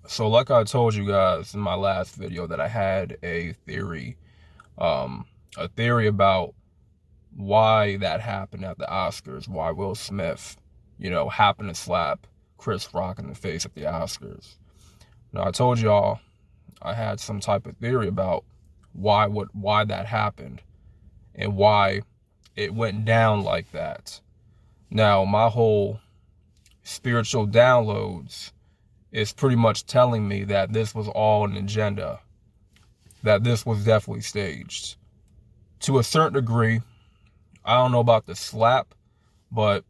So like I told you guys in my last video that I had a theory about why that happened at the Oscars, why Will Smith, happened to slap Chris Rock in the face at the Oscars. Now I told y'all I had some type of theory about why that happened and why it went down like that. Now my whole spiritual downloads is pretty much telling me that this was all an agenda, that this was definitely staged. To a certain degree, I don't know about the slap, but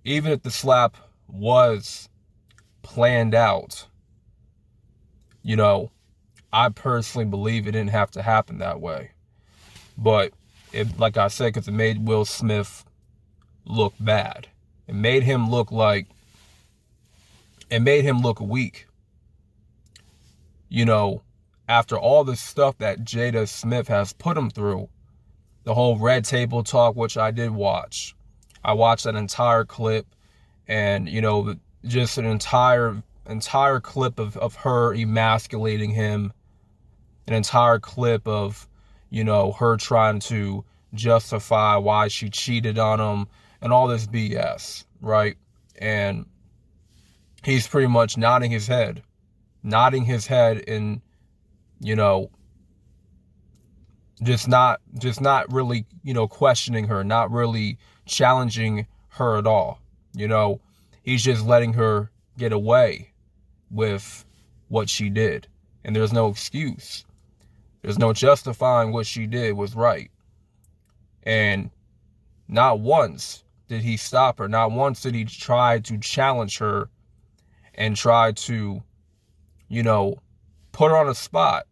even if the slap was planned out, you know, I personally believe it didn't have to happen that way. But it, like I said, because it made Will Smith look bad. It made him look weak. You know, after all the stuff that Jada Smith has put him through, the whole Red Table Talk, which I did watch. I watched that entire clip, and just an entire clip of her emasculating him, an entire clip of her trying to justify why she cheated on him and all this BS, right? And he's pretty much nodding his head and just not really questioning her, not really challenging her at all. He's just letting her get away with what she did, and there's no excuse, there's no justifying what she did was right. And not once did he stop her, not once did he try to challenge her and try to put her on a spot,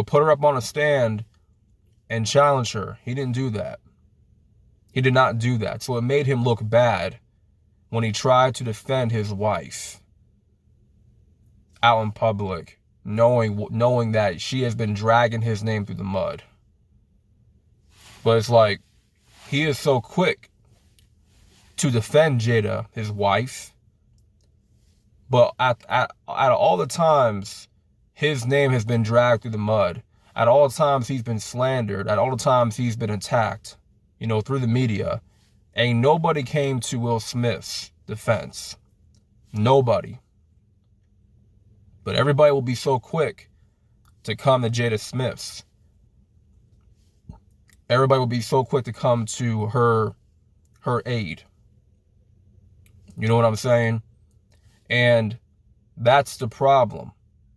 put her up on a stand and challenge her. He didn't do that. He did not do that. So it made him look bad when he tried to defend his wife out in public, knowing that she has been dragging his name through the mud. But it's like, he is so quick to defend Jada, his wife, but at all the times his name has been dragged through the mud, at all times he's been slandered, at all the times he's been attacked, through the media, ain't nobody came to Will Smith's defense. Nobody. But everybody will be so quick to come to Jada Smith's. Everybody will be so quick to come to her aid. You know what I'm saying? And that's the problem.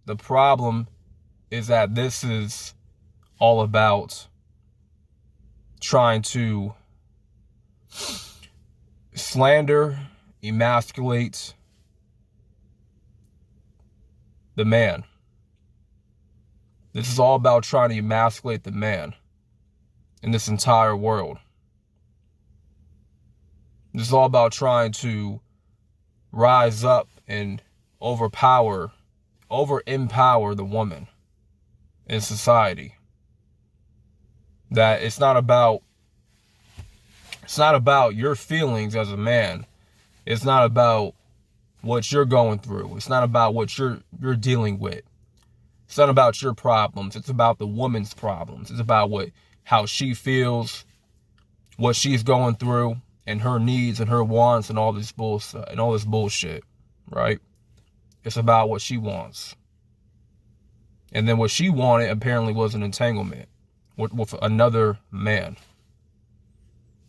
The problem is that this is all about trying to slander, emasculate the man. This is all about trying to emasculate the man in this entire world. This is all about trying to rise up and empower the woman in society. That it's not about your feelings as a man. It's not about what you're going through. It's not about what you're dealing with. It's not about your problems. It's about the woman's problems. It's about how she feels, what she's going through, and her needs and her wants and all this bullshit, right? It's about what she wants. And then what she wanted apparently was an entanglement with another man.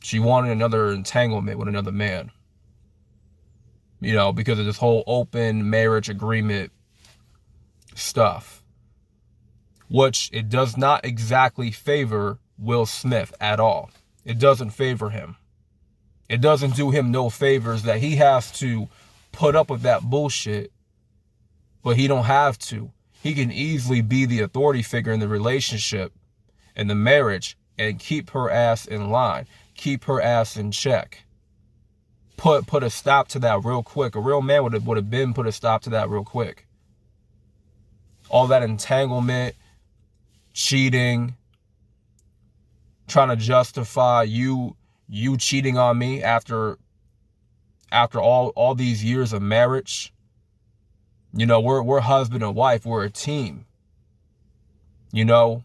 She wanted another entanglement with another man. Because of this whole open marriage agreement stuff. Which it does not exactly favor Will Smith at all. It doesn't favor him. It doesn't do him no favors that he has to put up with that bullshit, but he don't have to. He can easily be the authority figure in the relationship and the marriage and keep her ass in line, keep her ass in check. Put a stop to that real quick. A real man would have been put a stop to that real quick. All that entanglement, cheating, trying to justify you cheating on me after all these years of marriage. You know, we're husband and wife. We're a team. You know,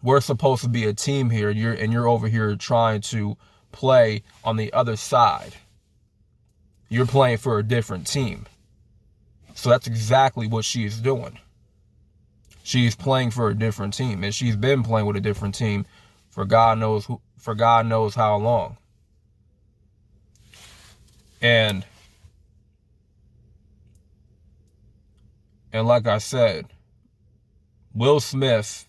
we're supposed to be a team here. You're over here trying to play on the other side. You're playing for a different team. So that's exactly what she is doing. She's playing for a different team, and she's been playing with a different team for God knows how long. And like I said, Will Smith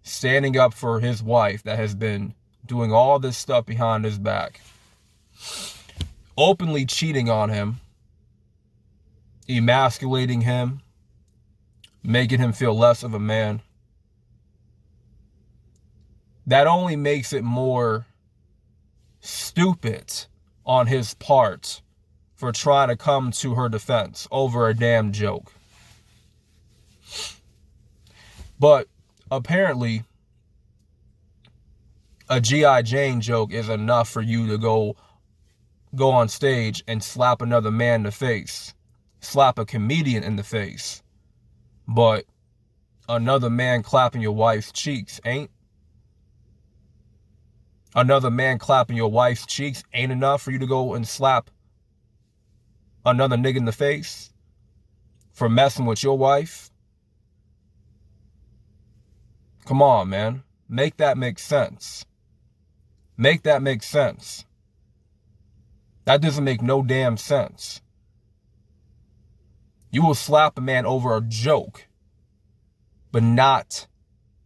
standing up for his wife that has been doing all this stuff behind his back, openly cheating on him, emasculating him, making him feel less of a man. That only makes it more stupid on his part for trying to come to her defense over a damn joke. But apparently, a G.I. Jane joke is enough for you to go on stage and slap another man in the face, slap a comedian in the face. But another man clapping your wife's cheeks ain't. Another man clapping your wife's cheeks ain't enough for you to go and slap another nigga in the face for messing with your wife. Come on, man. Make that make sense. Make that make sense. That doesn't make no damn sense. You will slap a man over a joke, but not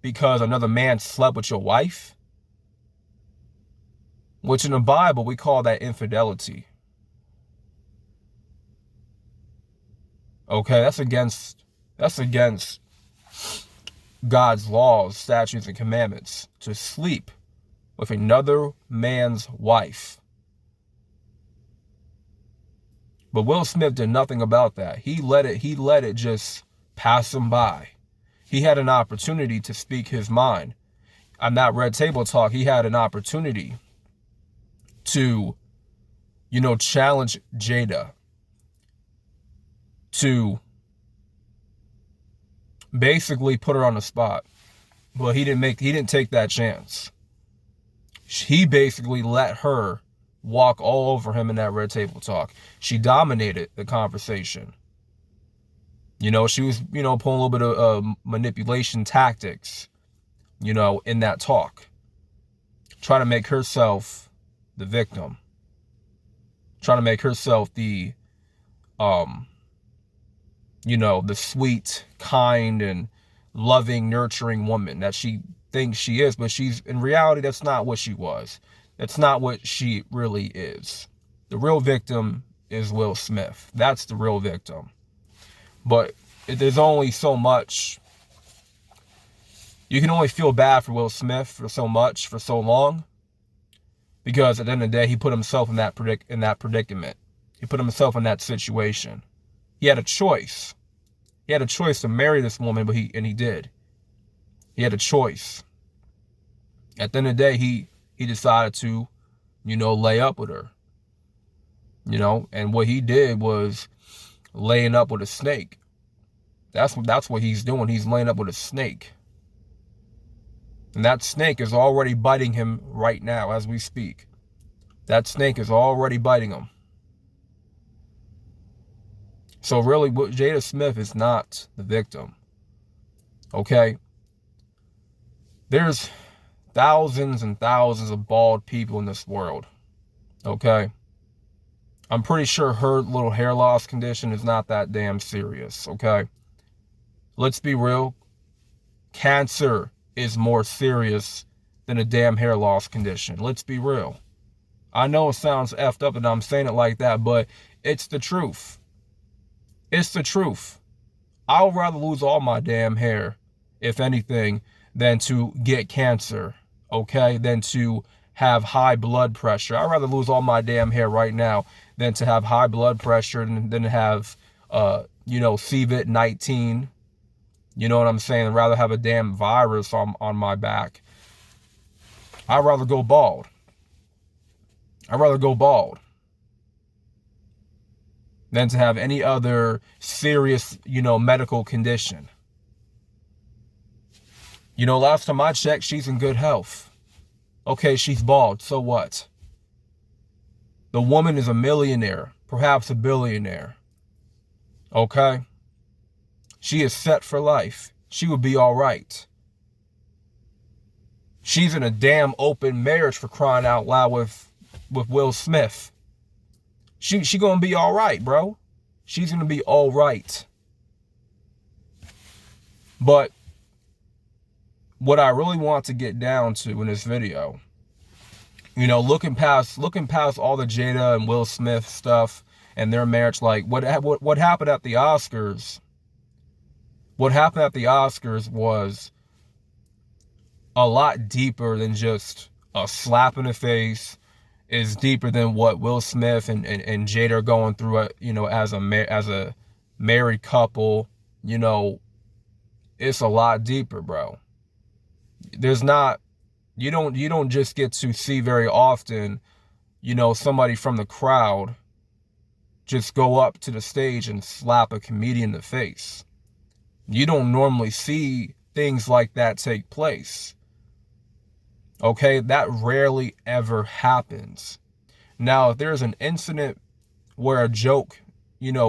because another man slept with your wife? Which in the Bible, we call that infidelity. Okay, that's against God's laws, statutes, and commandments to sleep with another man's wife. But Will Smith did nothing about that. He let it just pass him by. He had an opportunity to speak his mind. On that Red Table Talk, he had an opportunity to, challenge Jada, to basically put her on the spot. But he didn't take that chance. He basically let her walk all over him in that Red Table Talk. She dominated the conversation. She was, pulling a little bit of manipulation tactics, in that talk. Trying to make herself the victim. Trying to make herself the, the sweet, kind, and loving, nurturing woman that she thinks she is. But in reality, that's not what she was. That's not what she really is. The real victim is Will Smith. That's the real victim. But there's only so much. You can only feel bad for Will Smith for so long. Because at the end of the day, he put himself in that predicament. He put himself in that situation. He had a choice. He had a choice to marry this woman, but he did. He had a choice. At the end of the day, he decided to, lay up with her. And what he did was laying up with a snake. That's what he's doing. He's laying up with a snake. And that snake is already biting him right now as we speak. That snake is already biting him. So really, Jada Smith is not the victim. Okay? There's thousands and thousands of bald people in this world. Okay? I'm pretty sure her little hair loss condition is not that damn serious. Okay? Let's be real. Cancer is more serious than a damn hair loss condition. Let's be real. I know it sounds effed up and I'm saying it like that, but it's the truth. It's the truth. I would rather lose all my damn hair, if anything, than to get cancer, okay? Than to have high blood pressure. I'd rather lose all my damn hair right now than to have high blood pressure and than to have, COVID-19. You know what I'm saying? I'd rather have a damn virus on my back. I'd rather go bald. than to have any other serious, medical condition. Last time I checked, she's in good health. Okay, she's bald, so what? The woman is a millionaire, perhaps a billionaire. Okay? She is set for life. She would be all right. She's in a damn open marriage, for crying out loud, with Will Smith. She gonna be all right, bro. She's gonna be all right. But what I really want to get down to in this video, looking past all the Jada and Will Smith stuff and their marriage, like what happened at the Oscars. What happened at the Oscars was a lot deeper than just a slap in the face. Is deeper than what Will Smith and Jada are going through, as a married couple. It's a lot deeper, bro. There's not, you don't just get to see very often, somebody from the crowd just go up to the stage and slap a comedian in the face. You don't normally see things like that take place. Okay, that rarely ever happens. Now, if there's an incident where a joke,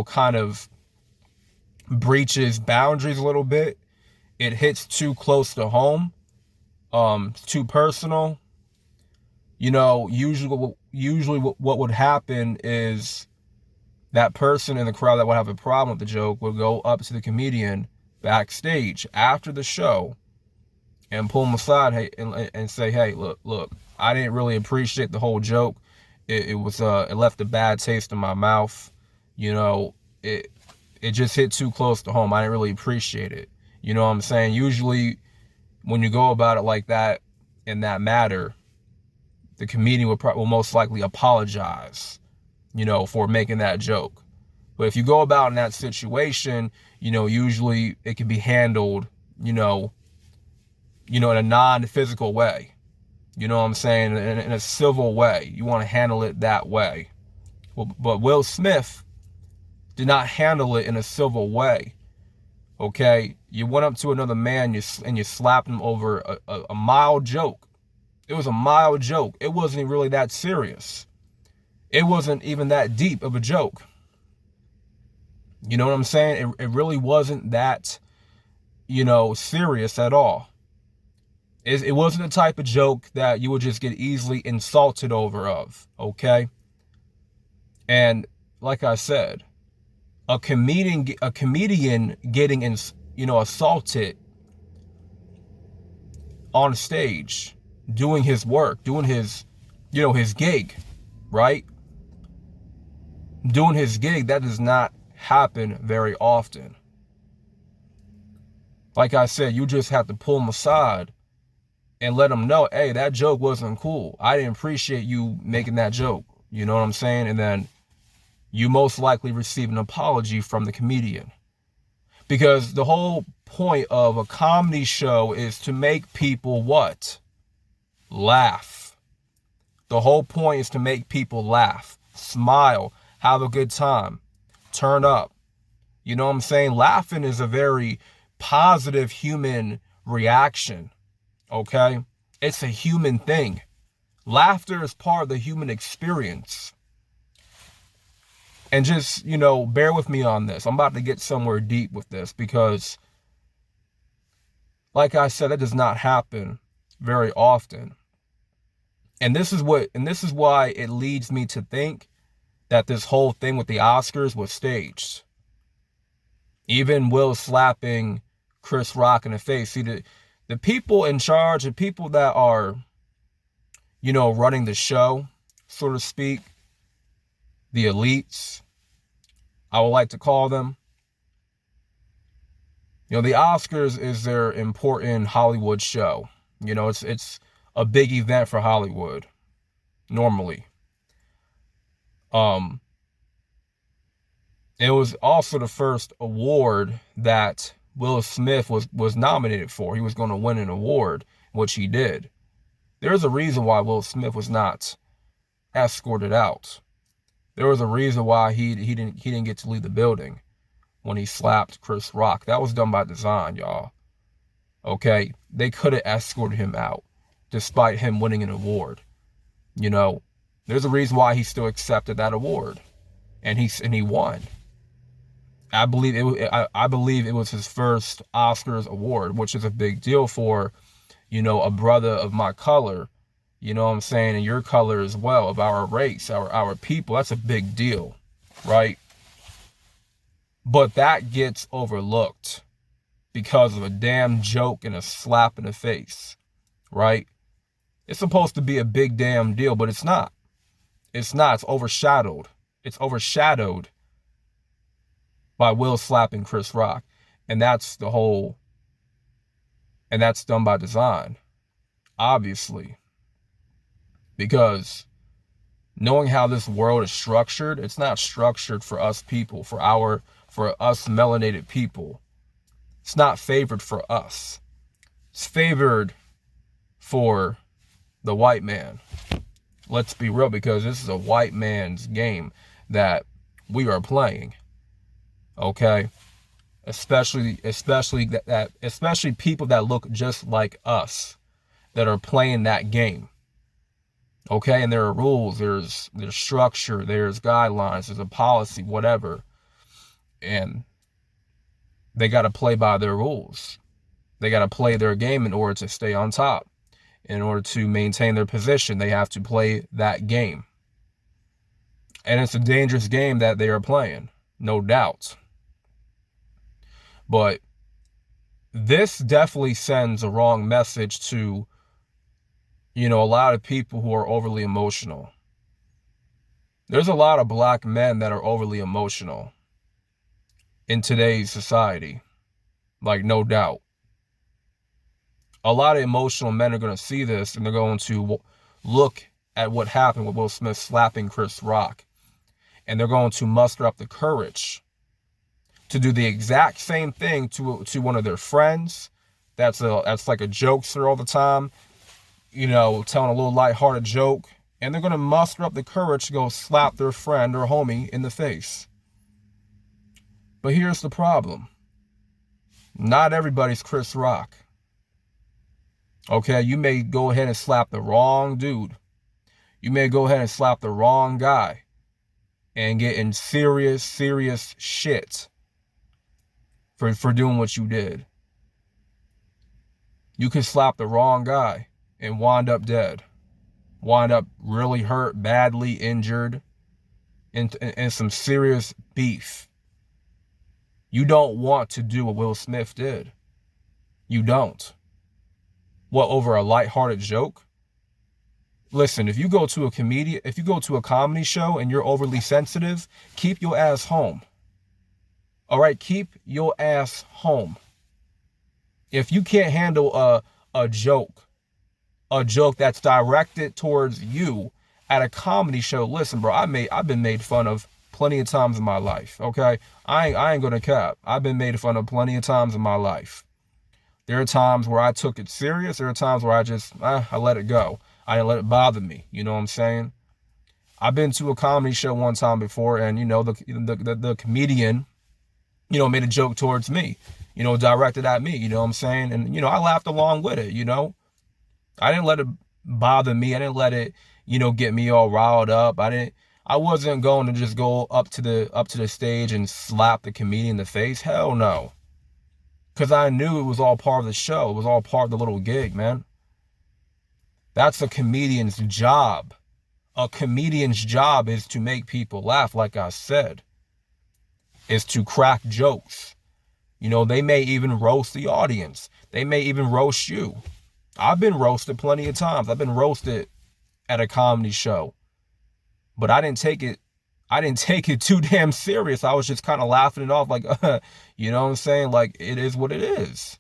kind of breaches boundaries a little bit, it hits too close to home, too personal, usually what would happen is that person in the crowd that would have a problem with the joke would go up to the comedian backstage after the show and pull him aside and say, hey, look, I didn't really appreciate the whole joke. It left a bad taste in my mouth. It just hit too close to home. I didn't really appreciate it. You know what I'm saying? Usually when you go about it like that, in that matter, the comedian will most likely apologize, for making that joke. But if you go about in that situation, usually it can be handled, in a non-physical way. You know what I'm saying? In a civil way. You want to handle it that way. But Will Smith did not handle it in a civil way. Okay? You went up to another man and you slapped him over a mild joke. It was a mild joke. It wasn't really that serious. It wasn't even that deep of a joke. You know what I'm saying? It really wasn't that, serious at all. It wasn't the type of joke that you would just get easily insulted over of, okay? And like I said, a comedian getting assaulted on stage, doing his work, doing his gig, right? Doing his gig, that does not happen very often. Like I said, you just have to pull him aside and let him know, hey, that joke wasn't cool. I didn't appreciate you making that joke. You know what I'm saying? And then you most likely receive an apology from the comedian. Because the whole point of a comedy show is to make people what? Laugh. The whole point is to make people laugh, smile, have a good time, turn up. You know what I'm saying? Laughing is a very positive human reaction. Okay? It's a human thing. Laughter is part of the human experience. And just, bear with me on this. I'm about to get somewhere deep with this because, like I said, it does not happen very often. And this is why it leads me to think that this whole thing with the Oscars was staged. Even Will slapping Chris Rock in the face. See, the people in charge, the people that are, running the show, so to speak, the elites, I would like to call them. The Oscars is their important Hollywood show. It's a big event for Hollywood, normally. It was also the first award that Will Smith was nominated for. He was going to win an award, which he did. There's a reason why Will Smith was not escorted out. There was a reason why he didn't get to leave the building when he slapped Chris Rock. That was done by design, y'all. Okay? They could have escorted him out despite him winning an award. You know, there's a reason why he still accepted that award. And he won. I believe it was his first Oscars award, which is a big deal for, you know, a brother of my color, you know what I'm saying, and your color as well, of our race, our people. That's a big deal, right? But that gets overlooked because of a damn joke and a slap in the face, right? It's supposed to be a big damn deal, but it's not. It's not. It's overshadowed. It's overshadowed by Will slapping Chris Rock. And that's done by design, obviously. Because knowing how this world is structured, it's not structured for us people, for us melanated people. It's not favored for us. It's favored for the white man. Let's be real, because this is a white man's game that we are playing. Okay? Especially people that look just like us that are playing that game. Okay? And there are rules, there's structure, there's guidelines, there's a policy, whatever. And they got to play by their rules. They got to play their game in order to stay on top. In order to maintain their position, they have to play that game. And it's a dangerous game that they are playing, no doubt. But this definitely sends a wrong message to, you know, a lot of people who are overly emotional. There's a lot of black men that are overly emotional in today's society. Like, no doubt. A lot of emotional men are going to see this, and they're going to look at what happened with Will Smith slapping Chris Rock. And they're going to muster up the courage to do the exact same thing to one of their friends that's like a jokester all the time, you know, telling a little lighthearted joke. And they're going to muster up the courage to go slap their friend or homie in the face. But here's the problem. Not everybody's Chris Rock. Okay, you may go ahead and slap the wrong dude. You may go ahead and slap the wrong guy and get in serious shit for doing what you did. You can slap the wrong guy and wind up dead. Wind up really hurt, badly injured, in some serious beef. You don't want to do what Will Smith did. You don't. What, over a lighthearted joke? Listen, if you go to a comedy show and you're overly sensitive, keep your ass home. All right, keep your ass home. If you can't handle a joke that's directed towards you at a comedy show, listen, bro, I've been made fun of plenty of times in my life, okay? I ain't gonna cap. I've been made fun of plenty of times in my life. There are times where I took it serious. There are times where I let it go. I didn't let it bother me. You know what I'm saying? I've been to a comedy show one time before, and, you know, the comedian, you know, made a joke towards me, you know, directed at me, you know what I'm saying? And, you know, I laughed along with it, you know? I didn't let it bother me. I didn't let it, you know, get me all riled up. I wasn't going to just go up to the stage and slap the comedian in the face. Hell no. Because I knew it was all part of the show. It was all part of the little gig, man. That's a comedian's job. A comedian's job is to make people laugh, like I said. Is to crack jokes. You know, they may even roast the audience. They may even roast you. I've been roasted plenty of times. I've been roasted at a comedy show. But I didn't take it too damn serious. I was just kind of laughing it off, like, you know what I'm saying? Like, it is what it is.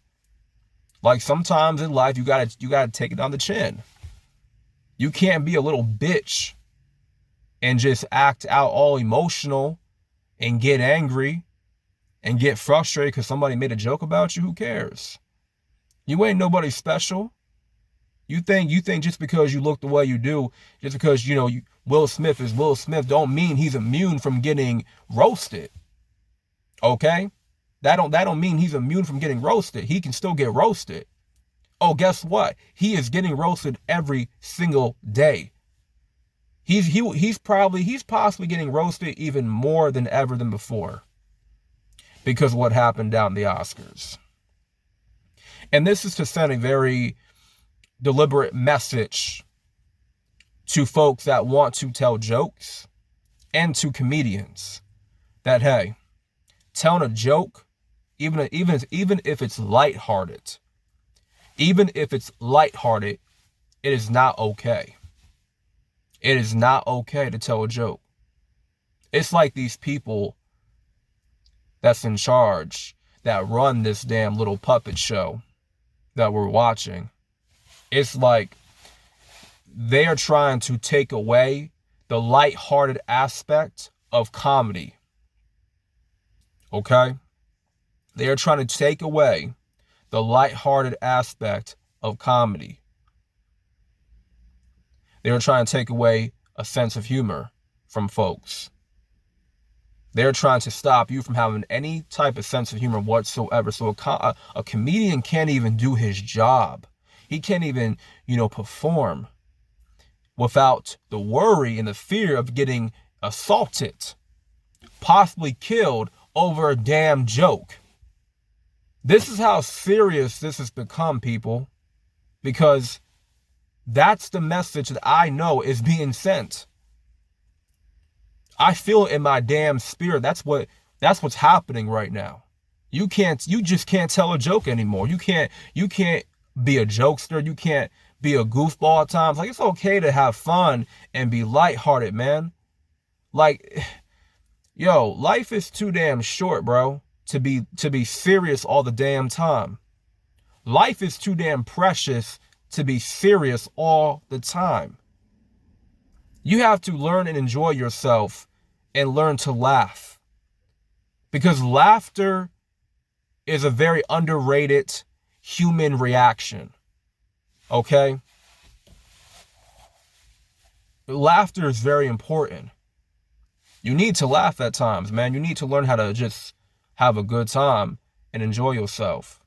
Like, sometimes in life, you gotta take it on the chin. You can't be a little bitch and just act out all emotional and get angry and get frustrated because somebody made a joke about you. Who cares? You ain't nobody special. You think just because you look the way you do, just because Will Smith is Will Smith, don't mean he's immune from getting roasted. Okay? That don't mean he's immune from getting roasted. He can still get roasted. Oh, guess what? He is getting roasted every single day. He's possibly getting roasted even more than ever than before because of what happened down the Oscars. And this is to send a very deliberate message to folks that want to tell jokes and to comedians that, hey, telling a joke, even if it's lighthearted, it is not okay. It is not okay to tell a joke. It's like these people that's in charge that run this damn little puppet show that we're watching. It's like they are trying to take away the lighthearted aspect of comedy. Okay? They are trying to take away the lighthearted aspect of comedy. They are trying to take away a sense of humor from folks. They're trying to stop you from having any type of sense of humor whatsoever. So a comedian can't even do his job. He can't even, perform without the worry and the fear of getting assaulted, possibly killed over a damn joke. This is how serious this has become, people, because that's the message that I know is being sent. I feel it in my damn spirit. That's what's happening right now. You just can't tell a joke anymore. You can't be a jokester. You can't be a goofball at times. Like, it's okay to have fun and be lighthearted, man. Like, yo, life is too damn short, bro, to be serious all the damn time. Life is too damn precious to be serious all the time. You have to learn and enjoy yourself and learn to laugh. Because laughter is a very underrated human reaction. Okay? Laughter is very important. You need to laugh at times, man. You need to learn how to just have a good time and enjoy yourself.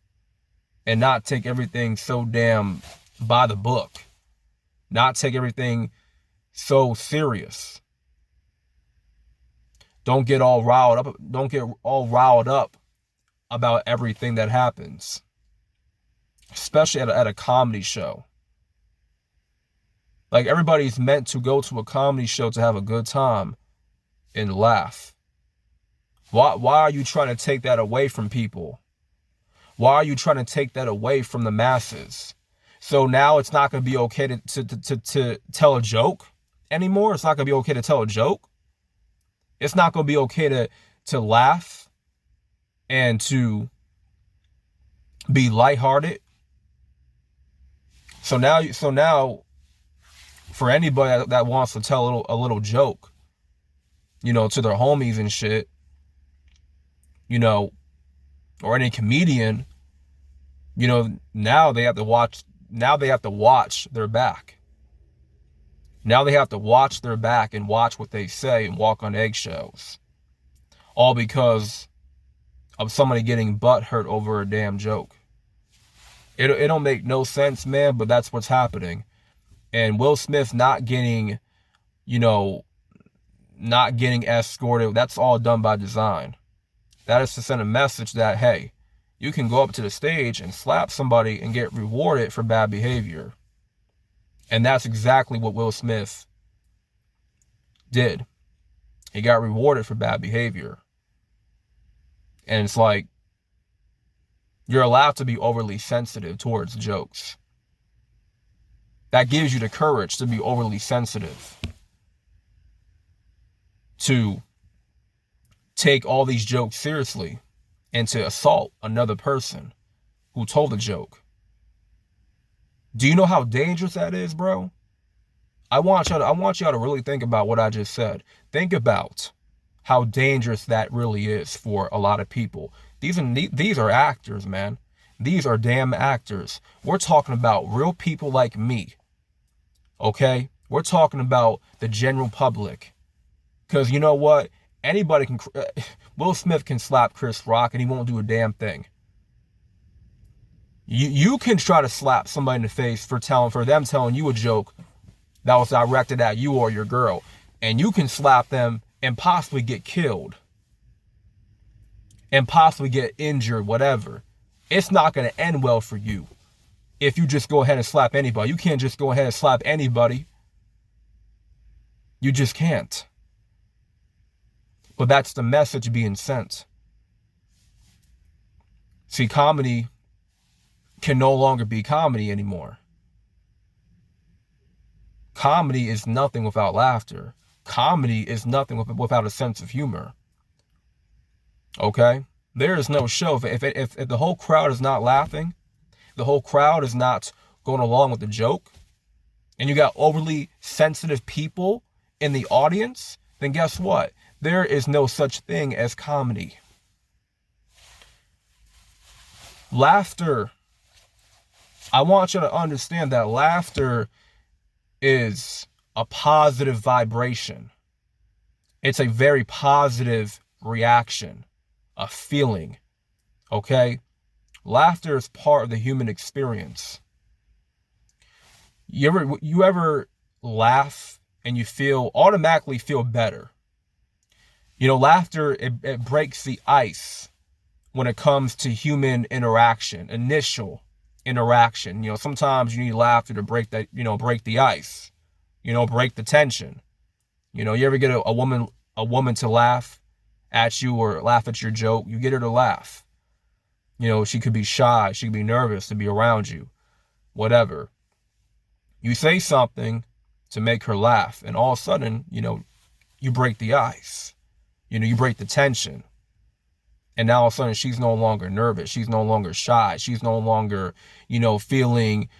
And not take everything so damn by the book. Not take everything so serious. Don't get all riled up about everything that happens. Especially at a comedy show. Like, everybody's meant to go to a comedy show to have a good time and laugh. Why are you trying to take that away from people? Why are you trying to take that away from the masses? So now it's not going to be okay to tell a joke anymore? It's not going to be okay to tell a joke? It's not going to be okay to laugh and to be lighthearted? So now, for anybody that wants to tell a little joke, to their homies and shit, or any comedian, now they have to watch their back. Now they have to watch their back and watch what they say and walk on eggshells. All because of somebody getting butthurt over a damn joke. It don't make no sense, man, but that's what's happening. And Will Smith not getting escorted, that's all done by design. That is to send a message that, hey, you can go up to the stage and slap somebody and get rewarded for bad behavior. And that's exactly what Will Smith did. He got rewarded for bad behavior. And it's like, you're allowed to be overly sensitive towards jokes. That gives you the courage to be overly sensitive. To take all these jokes seriously and to assault another person who told a joke. Do you know how dangerous that is, bro? I want y'all to really think about what I just said. Think about how dangerous that really is for a lot of people. These are actors, man. These are damn actors. We're talking about real people like me. Okay? We're talking about the general public. Because you know what? Anybody can... Will Smith can slap Chris Rock and he won't do a damn thing. You can try to slap somebody in the face for them telling you a joke that was directed at you or your girl. And you can slap them and possibly get killed. And possibly get injured, whatever. It's not going to end well for you if you just go ahead and slap anybody. You can't just go ahead and slap anybody. You just can't. But that's the message being sent. See, comedy can no longer be comedy anymore. Comedy is nothing without laughter. Comedy is nothing without a sense of humor. Okay? There is no show. If the whole crowd is not laughing, the whole crowd is not going along with the joke, and you got overly sensitive people in the audience, then guess what? There is no such thing as comedy. Laughter. I want you to understand that laughter is a positive vibration. It's a very positive reaction, a feeling. Okay? Laughter is part of the human experience. You ever laugh and you automatically feel better? You know, laughter, it breaks the ice when it comes to human interaction, initial interaction. You know, sometimes you need laughter to break the ice, break the tension. You know, you ever get a woman to laugh at you or laugh at your joke? You get her to laugh. You know, she could be shy, she could be nervous to be around you, whatever. You say something to make her laugh, and all of a sudden, you break the ice. You break the tension. And now all of a sudden she's no longer nervous. She's no longer shy. She's no longer, feeling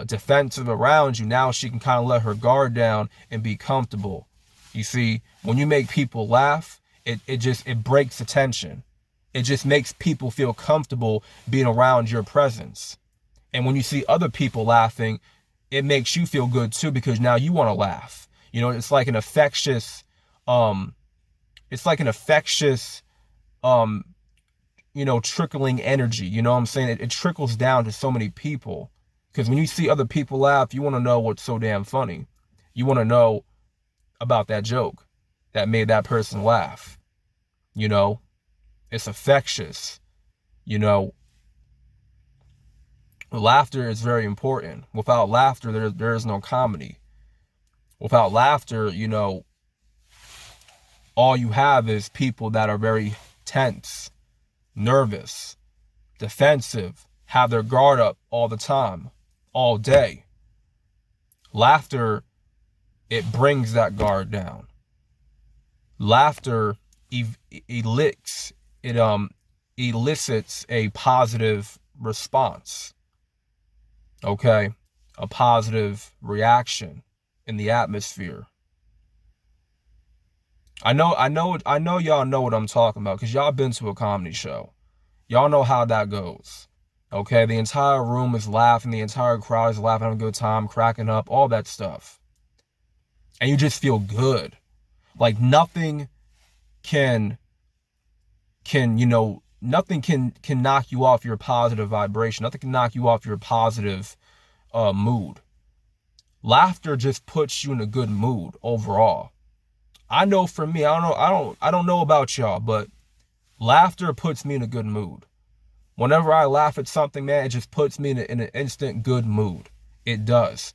defensive around you. Now she can kind of let her guard down and be comfortable. You see, when you make people laugh, it breaks the tension. It just makes people feel comfortable being around your presence. And when you see other people laughing, it makes you feel good too, because now you want to laugh. It's like an infectious, trickling energy. You know what I'm saying? It trickles down to so many people. Because when you see other people laugh, you want to know what's so damn funny. You want to know about that joke that made that person laugh. It's infectious. Laughter is very important. Without laughter, there is no comedy. Without laughter, all you have is people that are very tense, nervous, defensive, have their guard up all the time, all day. Laughter, it brings that guard down. Laughter elicits a positive response. Okay? A positive reaction in the atmosphere. I know y'all know what I'm talking about, because y'all been to a comedy show. Y'all know how that goes. Okay? The entire room is laughing, the entire crowd is laughing, having a good time, cracking up, all that stuff. And you just feel good. Like nothing can knock you off your positive vibration. Nothing can knock you off your positive mood. Laughter just puts you in a good mood overall. I know for me, I don't know about y'all, but laughter puts me in a good mood. Whenever I laugh at something, man, it just puts me in an instant good mood. It does.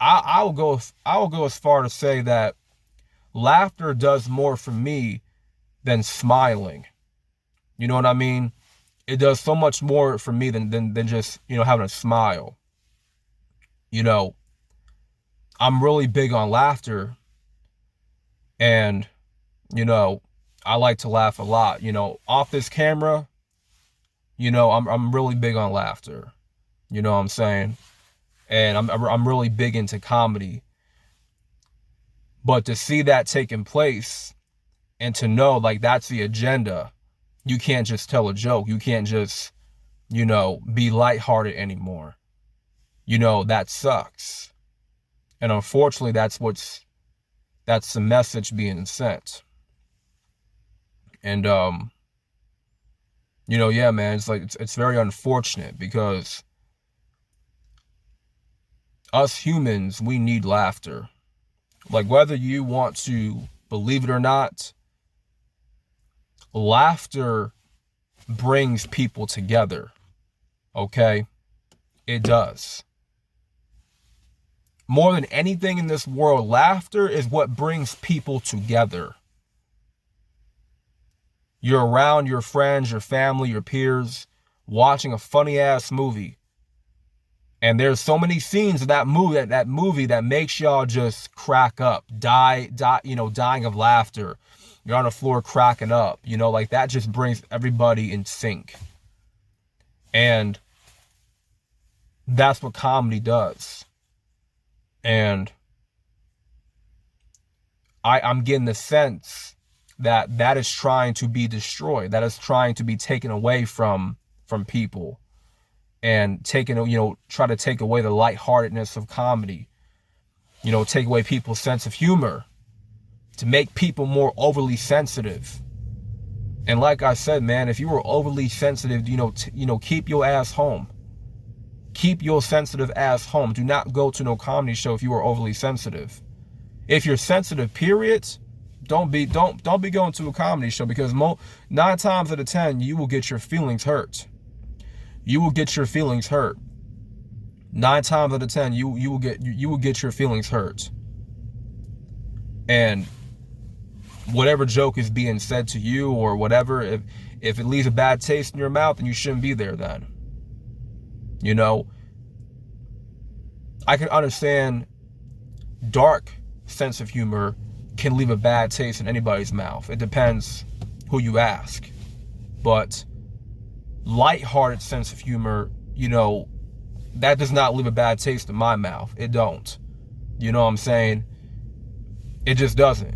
I will go as far to say that laughter does more for me than smiling. You know what I mean? It does so much more for me than just, having a smile. I'm really big on laughter. And, I like to laugh a lot. Off this camera, I'm really big on laughter. You know what I'm saying? And I'm really big into comedy. But to see that taking place and to know like that's the agenda, you can't just tell a joke. You can't just be lighthearted anymore. That sucks. And unfortunately, that's the message being sent. And, yeah, man, it's very unfortunate because us humans, we need laughter. Like, whether you want to believe it or not, laughter brings people together. Okay? It does. More than anything in this world, laughter is what brings people together. You're around your friends, your family, your peers, watching a funny ass movie. And there's so many scenes of that movie that makes y'all just crack up, dying of laughter. You're on the floor cracking up, like that just brings everybody in sync. And that's what comedy does. And I'm getting the sense that is trying to be destroyed. That is trying to be taken away from people. And try to take away the lightheartedness of comedy. Take away people's sense of humor. To make people more overly sensitive. And like I said, man, if you were overly sensitive, keep your ass home. Keep your sensitive ass home. Do not go to no comedy show if you are overly sensitive. If you're sensitive, period, don't be going to a comedy show, because 9 times out of 10 you will get your feelings hurt. You will get your feelings hurt. 9 times out of 10 you will get your feelings hurt. And whatever joke is being said to you or whatever, if it leaves a bad taste in your mouth, then you shouldn't be there then. I can understand dark sense of humor can leave a bad taste in anybody's mouth. It depends who you ask. But lighthearted sense of humor, that does not leave a bad taste in my mouth. It don't. You know what I'm saying? It just doesn't.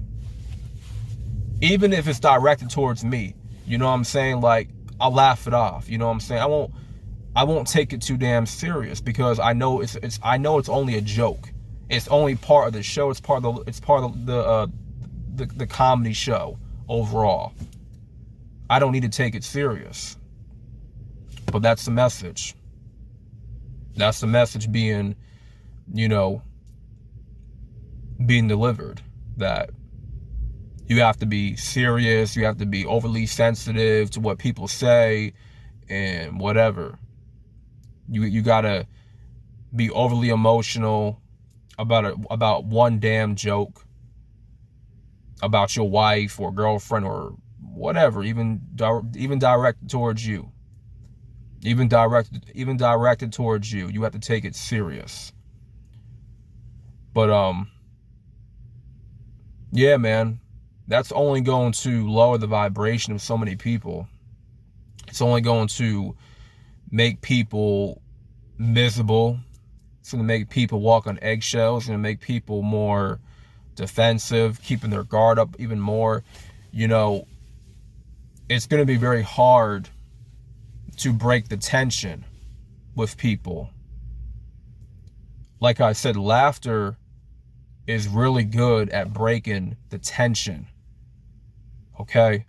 Even if it's directed towards me, you know what I'm saying? Like, I'll laugh it off. You know what I'm saying? I won't take it too damn serious, because I know it's only a joke. It's only part of the show. It's part of the comedy show overall. I don't need to take it serious. But that's the message. That's the message being delivered. That you have to be serious. You have to be overly sensitive to what people say and whatever. You gotta be overly emotional about one damn joke about your wife or girlfriend or whatever, even directed towards you. Even directed towards you. You have to take it serious. But yeah, man, that's only going to lower the vibration of so many people. It's only going to make people miserable. It's going to make people walk on eggshells. It's going to make people more defensive, keeping their guard up even more. It's going to be very hard to break the tension with people. Like I said, laughter is really good at breaking the tension. Okay?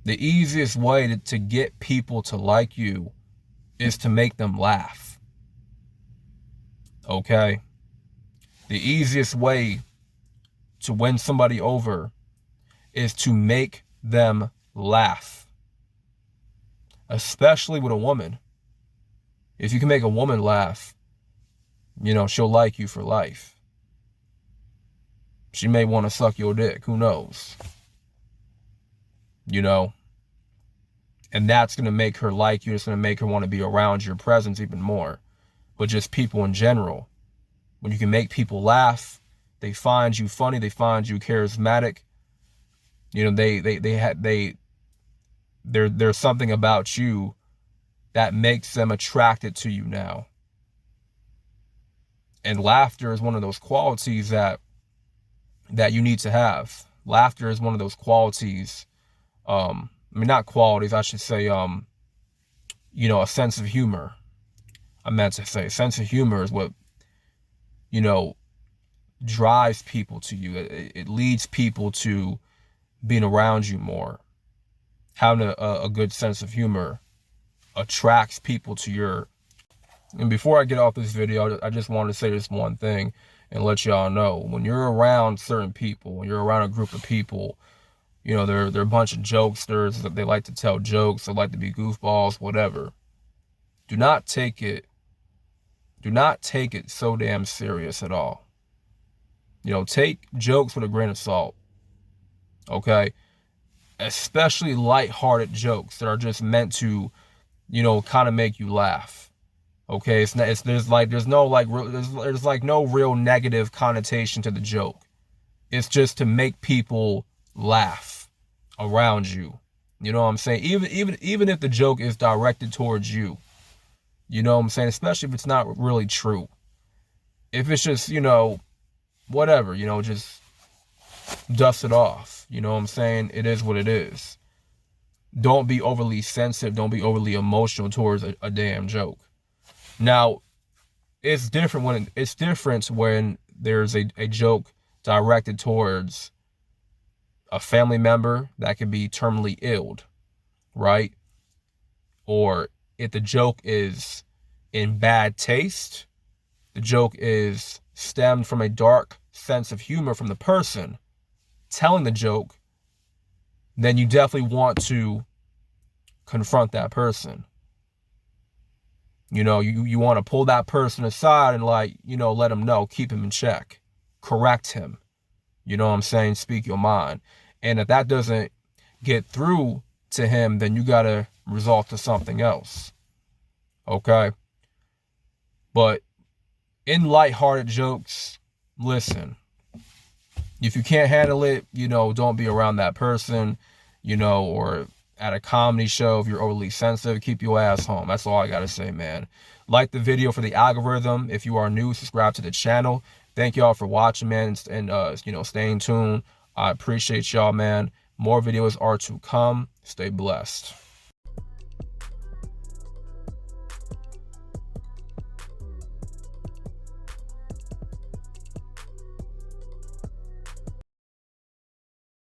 The easiest way to get people to like you is to make them laugh. Okay? The easiest way to win somebody over is to make them laugh. Especially with a woman. If you can make a woman laugh, she'll like you for life. She may want to suck your dick. Who knows? And that's going to make her like you. It's going to make her want to be around your presence even more. But just people in general. When you can make people laugh, they find you funny, they find you charismatic. There's something about you that makes them attracted to you now. And laughter is one of those qualities that you need to have. Laughter is one of those qualities, not qualities, I should say, you know, a sense of humor. I meant to say, sense of humor is what, you know, drives people to you. It leads people to being around you more. Having a good sense of humor attracts people to your. And before I get off this video, I just want to say this one thing and let y'all know, when you're around certain people, when you're around a group of people, you know, they're a bunch of jokesters, they like to tell jokes, they like to be goofballs, whatever. Do not take it so damn serious at all. You know, take jokes with a grain of salt. Okay? Especially lighthearted jokes that are just meant to, you know, kind of make you laugh. Okay? There's no real negative connotation to the joke. It's just to make people laugh around you. You know what I'm saying? Even if the joke is directed towards you. You know what I'm saying? Especially if it's not really true. If it's just, you know, whatever, you know, just dust it off. You know what I'm saying? It is what it is. Don't be overly sensitive. Don't be overly emotional towards a damn joke. Now, it's different when there's a joke directed towards a family member that could be terminally ill, right? Or if the joke is in bad taste, the joke is stemmed from a dark sense of humor from the person telling the joke, then you definitely want to confront that person. You know, you want to pull that person aside and, like, you know, let him know, keep him in check, correct him. You know what I'm saying? Speak your mind. And if that doesn't get through to him, then you got to resort to something else. Okay? But in lighthearted jokes, listen, if you can't handle it, you know, don't be around that person, you know, or at a comedy show, if you're overly sensitive, keep your ass home. That's all I got to say, man. Like the video for the algorithm. If you are new, subscribe to the channel. Thank y'all for watching, man, and you know, staying tuned. I appreciate y'all, man. More videos are to come. Stay blessed.